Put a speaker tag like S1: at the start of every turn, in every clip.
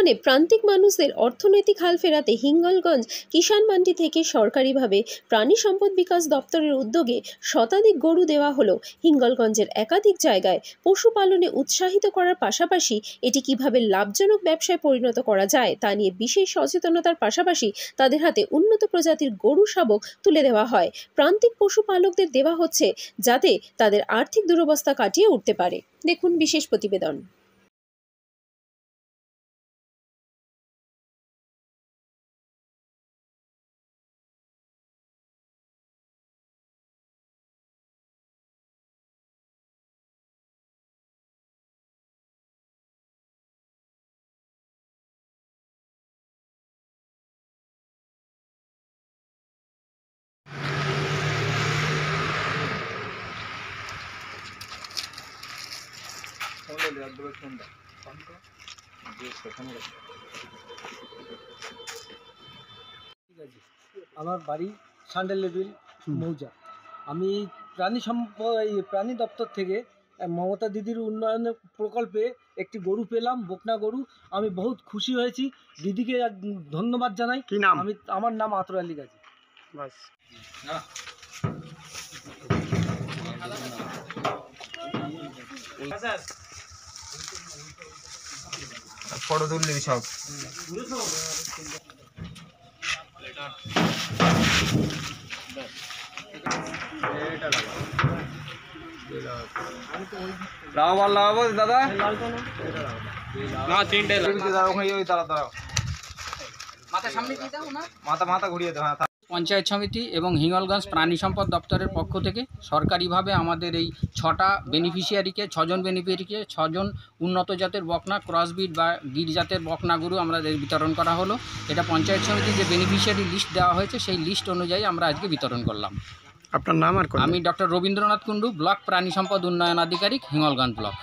S1: সুন্দরবনে প্রান্তিক মানুষদের অর্থনৈতিক হাল ফেরাতে হিঙ্গলগঞ্জ কিষাণ মান্ডি থেকে সরকারিভাবে প্রাণী সম্পদ বিকাশ দপ্তরের উদ্যোগে শতাধিক গরু দেওয়া হলো। হিঙ্গলগঞ্জের একাধিক জায়গায় পশুপালনে উৎসাহিত করার পাশাপাশি এটি কিভাবে লাভজনক ব্যবসায় পরিণত করা যায় তা নিয়ে বিশেষ সচেতনতার পাশাপাশি তাদের হাতে উন্নত প্রজাতির গরু শাবক তুলে দেওয়া হয়। প্রান্তিক পশুপালকদের দেওয়া হচ্ছে যাতে তাদের আর্থিক দুরবস্থা কাটিয়ে উঠতে পারে। দেখুন বিশেষ প্রতিবেদন।
S2: আমার বাড়ি সান্ডেলেবিল মৌজা। আমি প্রাণী দপ্তর থেকে মমতা দিদির উন্নয়নের প্রকল্পে একটি গরু পেলাম, বকনা গরু। আমি বহুত খুশি হয়েছি, দিদিকে ধন্যবাদ জানাই।
S3: কি নাম?
S2: আমার নাম আতর আলী গাজী।
S3: বাস ফটো তুললি সব লাগাবো দাদা না, তিনটে মাথা ঘুরিয়ে দাও।
S4: পঞ্চায়েত সমিতি এবং হিঙ্গলগঞ্জ প্রাণী সম্পদ দপ্তরের পক্ষ থেকে সরকারিভাবে আমাদের এই 6টা বেনিফিশিয়ারিকে 6জন বেনিফিশিয়ারিকে 6জন উন্নত জাতের বকনা ক্রসবিট বা গির জাতের বকনা গরু আমরা বিতরণ করা হলো। এটা পঞ্চায়েত সমিতির যে বেনিফিশিয়ারি লিস্ট দেওয়া হয়েছে সেই লিস্ট অনুযায়ী আমরা আজকে বিতরণ করলাম।
S3: আপনার নাম আর?
S4: আমি ডক্টর রবীন্দ্রনাথ কুণ্ডু, ব্লক প্রাণী সম্পদ উন্নয়ন আধিকারিক, হিঙ্গলগঞ্জ ব্লক।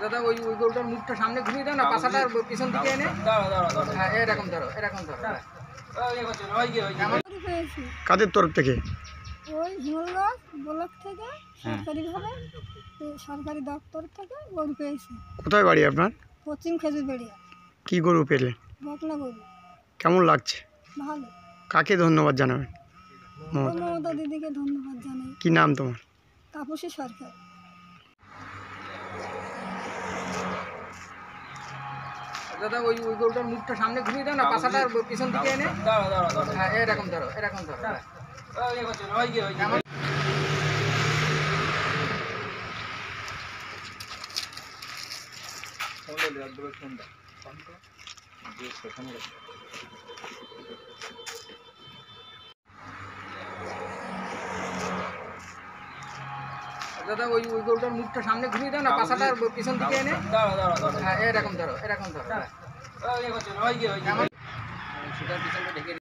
S4: দাদা ওই গরুটার মুখটা সামনে ঘুরিয়ে দাও না, পাশাটা পিছন দিকে এনে হ্যাঁ এরকম ধরো, এরকম ধরো।
S3: কাদের তরফ থেকে?
S5: ওই হিঙ্গলগঞ্জ ব্লক থেকে সরকারিভাবে সরকারি দপ্তর থেকে গরু পেয়েছি।
S3: কোথায় বাড়ি আপনার?
S5: পশ্চিম খেজুরবাড়িয়া।
S3: কি গরু পেলে?
S5: বকনা গরু।
S3: কেমন লাগছে?
S5: ভালো।
S3: কাকে ধন্যবাদ জানাবেন?
S5: মমতা দিদিকে ধন্যবাদ জানাই।
S3: কি নাম তোমার?
S5: তাপসী সরকার।
S4: দাদা ওই গরুটার মুখটা সামনে ঘুরিয়ে দাও না, পাশাটা পিছন দিকে এনে হ্যাঁ এরকম ধরো, এরকম ধরো। দাদা ওই গরুটার মুখটা সামনে ঘুরিয়ে দাও না, পাশাটা পিছন দিকে এনে হ্যাঁ এরকম ধরো, এরকম ধরো। সেটার পিছনটা ঢেকে